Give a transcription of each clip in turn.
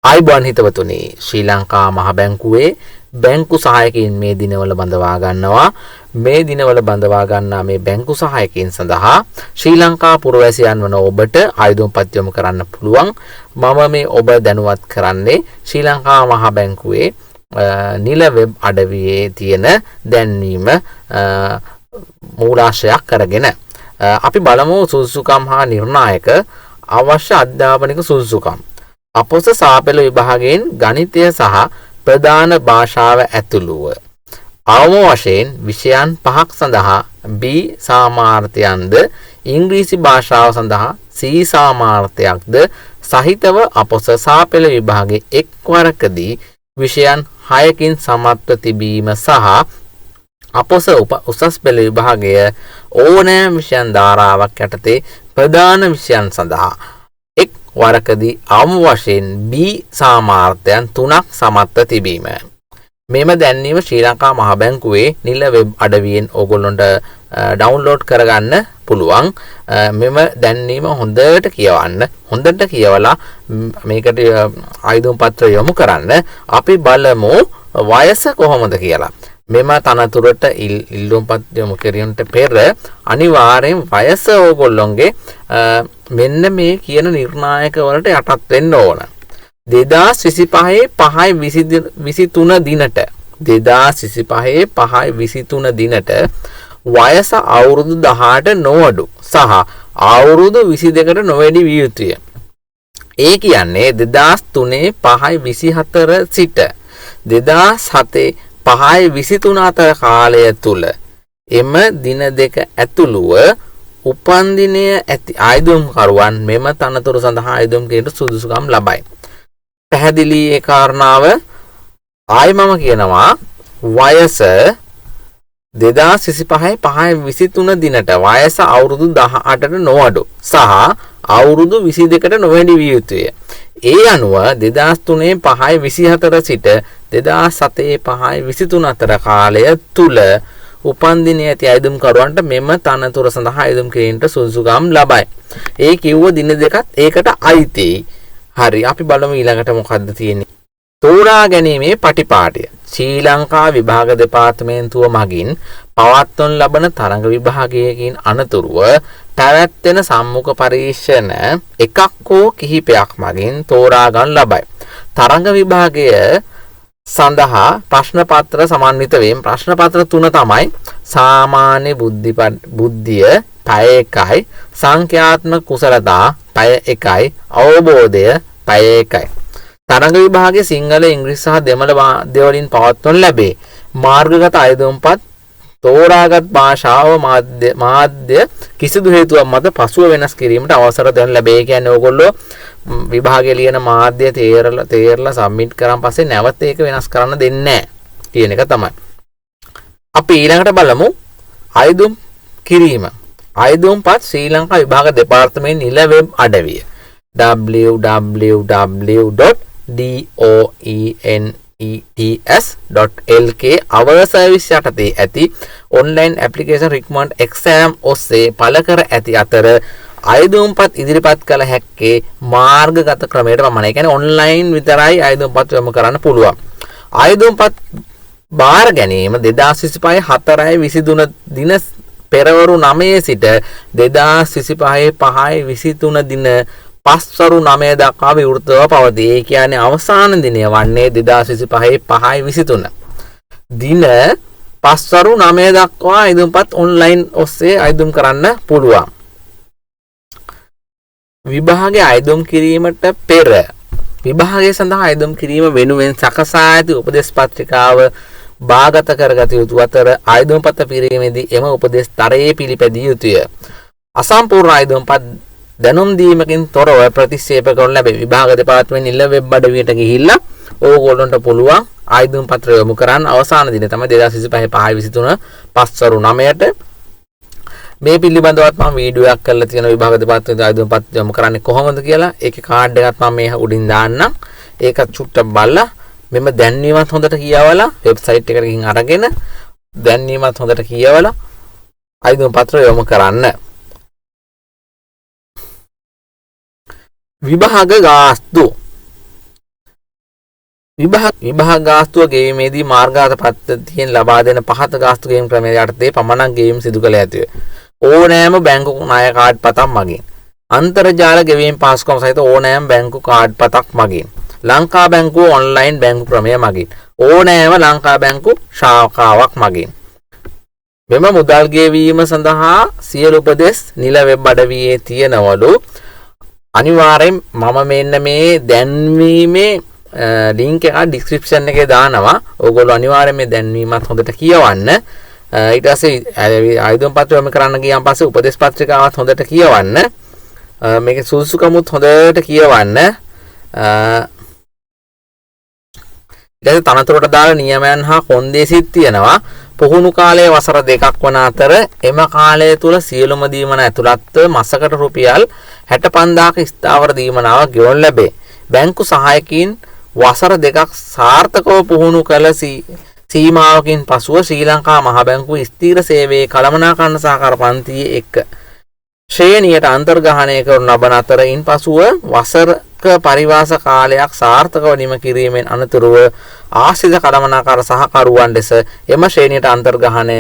ආයිබෝන් හිතවතුනි ශ්‍රී ලංකා මහ බැංකුවේ බැංකු සහායකයින් මේ දිනවල බඳවා ගන්නවා. මේ දිනවල බඳවා ගන්නා මේ බැංකු සහායකයින් සඳහා ශ්‍රී ලංකා පුරවැසියන් වන ඔබට ආයුධම්පත් යොමු කරන්න පුළුවන්. මම මේ ඔබ දැනුවත් කරන්නේ ශ්‍රී ලංකා මහ බැංකුවේ නිල වෙබ් අඩවියේ තියෙන දැන්වීම මූලාශ්‍රයක් කරගෙන අපි බලමු සුදුසුකම් හා නිර්ණායක අවශ්‍ය අධ්‍යාපනික සුදුසුකම්. අපොස සාපෙළ විභාගයෙන් ගණිතය සහ ප්‍රධාන භාෂාව ඇතුළුව අවම වශයෙන් විෂයන් 5ක් සඳහා B සාමාර්ථයන්ද ඉංග්‍රීසි භාෂාව සඳහා C සාමාර්ථයක්ද සහිතව අපොස සාපෙළ විභාගයේ එක්වරකදී විෂයන් 6කින් සමත්ව තිබීම සහ අපොස උසස් පෙළ විභාගය ඕනෑම විෂයන් ධාරාවක් යටතේ ප්‍රධාන විෂයන් සඳහා වරකදී අවම වශයෙන් B සාමාර්ථයන් 3ක් සමත්ව තිබීම. මෙම දැන්වීම ශ්‍රී ලංකා මහ බැංකුවේ නිල වෙබ් අඩවියෙන් ඕගොල්ලොන්ට ඩවුන්ලෝඩ් කරගන්න පුළුවන්. මෙම දැන්වීම හොඳට කියවන්න. හොඳට කියවලා මේකට ආයුධම් පත්‍ර යොමු කරන්න. අපි බලමු වයස කොහොමද කියලා. මෙම තනතුරට ඉල්ලුම්පත් යොමු කිරීමට පෙර අනිවාර්යෙන් වයස ඕගොල්ලොන්ගේ මෙන්න මේ කියන නිර්ණායක වලට යටත් වෙන්න ඕන. 2025 5/23 දිනට 2025 5/23 දිනට වයස අවුරුදු 18 නොඅඩු සහ අවුරුදු 22කට නොවැඩි විය යුතුය. ඒ කියන්නේ 2003 5/24 සිට 2007 5/23 අතර කාලය තුල එම දින දෙක ඇතුළුව උපන් දිනය ඇති ආයුධම්කරුවන් මෙම තනතුර සඳහා ආයුධම් කිරීමට සුදුසුකම් ලබයි. පැහැදිලි ඒ කාරණාව ආයි මම කියනවා වයස 2025 5/23 දිනට වයස අවුරුදු 18ට නොඅඩු සහ අවුරුදු 22කට නොවැඩි විය යුතුය. ඒ අනුව 2003 5/24 සිට 2007 5/23 අතර කාලය තුල උපන් දිනයේ ඇති ආයුධම්කරුවන්ට මෙම තනතුර සඳහා ආයුධම් කිරීමට සුදුසුකම් ලබයි. ඒ කිව්ව දින දෙකත් ඒකට අයිතියි. හරි අපි බලමු ඊළඟට මොකද්ද තියෙන්නේ. තෝරා ගැනීමේ පටිපාටිය. ශ්‍රී ලංකා විභාග දෙපාර්තමේන්තුව මගින් පවත්වන ලබන තරඟ විභාගයකින් අනතුරුව පැවැත්වෙන සම්මුඛ පරීක්ෂණ එකක් හෝ කිහිපයක් මගින් තෝරා ගන්න ලබයි. තරඟ විභාගය සඳහා ප්‍රශ්න පත්‍ර සමන්විත වීම. ප්‍රශ්න පත්‍ර 3 තමයි සාමාන්‍ය බුද්ධිය පැය 1යි, සංඛ්‍යාත්මක කුසලතා පැය 1යි, අවබෝධය පැය 1යි. තරඟ විභාගයේ සිංහල, ඉංග්‍රීසි සහ දෙමළ මාධ්‍යවලින් පවත්වනු ලැබේ. මාර්ගගත ආයුධම්පත් තෝරාගත් භාෂාව මාධ්‍ය කිසිදු හේතුවක් මත පසුව වෙනස් කිරීමට අවසර දෙනු ලැබේ. ඒ කියන්නේ ඕගොල්ලෝ විභාගයේ ලියන මාධ්‍ය තේරලා සබ්මිට් කරන් පස්සේ නැවත ඒක වෙනස් කරන්න දෙන්නේ නැහැ කියන එක තමයි. අපි ඊළඟට බලමු ආයුධම් කිරීම. ආයුධම්පත් ශ්‍රී ලංකා විභාග දෙපාර්තමේන්තුවේ නිල වෙබ් අඩවිය www.doenets.lk our service යටතේ ඇති online application requirement exam ඔස්සේ පළ කර ඇති අතර ආයුධම්පත් ඉදිරිපත් කළ හැක්කේ මාර්ගගත ක්‍රමයට පමණයි. කියන්නේ ඔන්ලයින් විතරයි ආයුධම්පත් යොමු කරන්න පුළුවන්. ආයුධම්පත් බාර ගැනීම 2025 4/23 දින පෙරවරු 9 සිට 2025 5/23 දින පස්වරු 9 දක්වා විවෘතව පවතී. ඒ කියන්නේ අවසාන දිනය වන්නේ 2025 5/23. දින පස්වරු 9 දක්වා ආයුධම්පත් ඔන්ලයින් ඔස්සේ ආයුධම් කරන්න පුළුවන්. විභාගයේ ආයුධම් කිරීමට පෙර විභාගය සඳහා ආයුධම් කිරීම වෙනුවෙන් සකසා ඇති උපදේශ පත්‍රිකාව බාගත කරගත යුතු අතර ආයුධම්පත් පිරීමේදී එම උපදේශ තරයේ පිළිපැදිය යුතුය. අසම්පූර්ණ ආයුධම්පත් දැනුම් දීමකින් තොරව ප්‍රතික්ෂේප කරනු ලැබේ. විභාග දෙපාර්තමේන්තුවේ නිල වෙබ් අඩවියට ගිහිල්ලා ඕගොල්ලන්ට පුළුවන් ආයුධම් පත්‍ර යොමු කරන්න. අවසාන දින තමයි 2025 5/23 පස්වරු 9ට. මේ පිළිබඳවත් මම වීඩියෝ එකක් කරලා තියෙනවා විභාග දෙපාර්තමේන්තුවේ ආයුධම් පත්‍ර යොමු කරන්නේ කොහොමද කියලා. ඒකේ කාඩ් එකක් මම මේ උඩින් දාන්නම්. ඒකත් චුට්ටක් බලලා මෙම දැන්වීමත් හොඳට කියවලා වෙබ්සයිට් එකට ගිහින් අරගෙන දැන්වීමත් හොඳට කියවලා ආයුධම් පත්‍ර යොමු කරන්න. විභාග ගාස්තු විභාග ගාස්තුව ගෙවීමේදී මාර්ගාත පද්ධතියෙන් ලබා දෙන පහත ගාස්තු ගෙවීම ක්‍රමයේ යටතේ පමණක් ගෙවීම සිදු කළ යුතුය. ඕනෑම බැංකු ණය කාඩ් පතක් මගින් අන්තර්ජාල ගෙවීම පහසුකම් සහිත ඕනෑම බැංකු කාඩ් පතක් මගින් ලංකා බැංකුව ඔන්ලයින් බැංකු ක්‍රමය මගින් ඕනෑම ලංකා බැංකු ශාඛාවක් මගින් මෙම මුදල් ගෙවීම සඳහා සියලු උපදෙස් නිල වෙබ් අඩවියේ තියෙනවලු. අනිවාර්යෙන් මම මෙන්න මේ දැන්වීමේ ලින්ක් එක ඩිස්ක්‍රිප්ෂන් එකේ දානවා. ඕගොල්ලෝ අනිවාර්යෙන් මේ දැන්වීමත් හොඳට කියවන්න. ඊට පස්සේ ආයුධම් පත්‍රය කරන්න ගියාන් පස්සේ උපදේශ පත්‍රිකාවත් හොඳට කියවන්න. මේකේ සුසුකමුත් හොඳට කියවන්න. ඊට තනතුරට දාලා නියමයන් හා කොන්දේසිත් තියෙනවා. පුහුණු කාලයේ වසර 2ක් වන අතර එම කාලය තුල සියලුම දීමන ඇතුළත්ව මාසකට රුපියල් 65000ක ස්ථාවර දීමනාවක් ගෙවනු ලැබේ. බැංකු සහායකින් වසර 2ක් සාර්ථකව පුහුණු කළ සීමාවකින් පසුව ශ්‍රී ලංකා මහ බැංකුව ස්ථීර සේවයේ කළමනාකරණ සහකාර පන්තියේ එක් ශ්‍රේණියට අන්තර්ග්‍රහණය කරන ලබන අතර ඉන්පසුව වසරක පරිවාස කාලයක් සාර්ථකව නිම කිරීමෙන් අනතුරුව ආශ්‍රිත කළමනාකාර සහකරුවන් ලෙස එම ශ්‍රේණියට අන්තර්ග්‍රහණය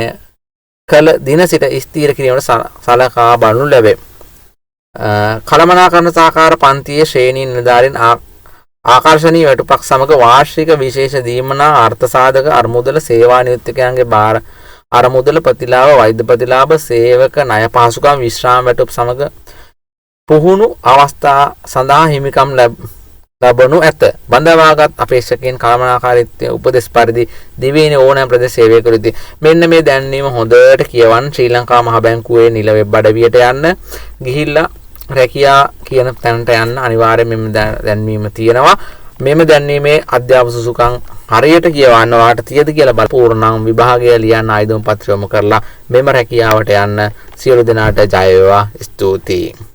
කළ දින සිට ස්ථීර කිරීමට සලකා බලනු ලැබේ. කළමනාකරණ සහකාර පන්තියේ ශ්‍රේණී නිලධාරීන් ආකර්ෂණීය වැටුපක් සමග වාර්ෂික විශේෂ දීමනා අර්ථ සාධක අරමුදල සේවා නියුක්තකයන්ගේ බාර අරමුදල ප්‍රතිලාභ වෛද්‍ය ප්‍රතිලාභ සේවක ණය පහසුකම් විශ්‍රාම වැටුප් සමග පුහුණු අවස්ථා සඳහා හිමිකම් ලැබනු ඇත. බඳවාගත් අපේක්ෂකයන් කළමනාකාරීත්වයේ උපදෙස් පරිදි දිවයිනේ ඕනෑම ප්‍රදේශ සේවය කර යුතුයි. මෙන්න මේ දැන්වීම හොඳට කියවන්න. ශ්‍රී ලංකා මහ බැංකුවේ නිල වෙබ් අඩවියට යන්න ගිහිල්ලා රැකියා කියන තැනට යන්න අනිවාර්යයෙන් මෙන්න දැන්වීම තියෙනවා. මෙම දැන්වීමේ අධ්‍යාපන සුසුකම් හරියට කියවන්න වාට තියද කියලා පූර්ණම් විභාගය ලියන්න ආයුධම් පත්‍රය යොමු කරලා මෙම රැකියාවට යන්න සියලු දෙනාට ජය වේවා. ස්තුතියි.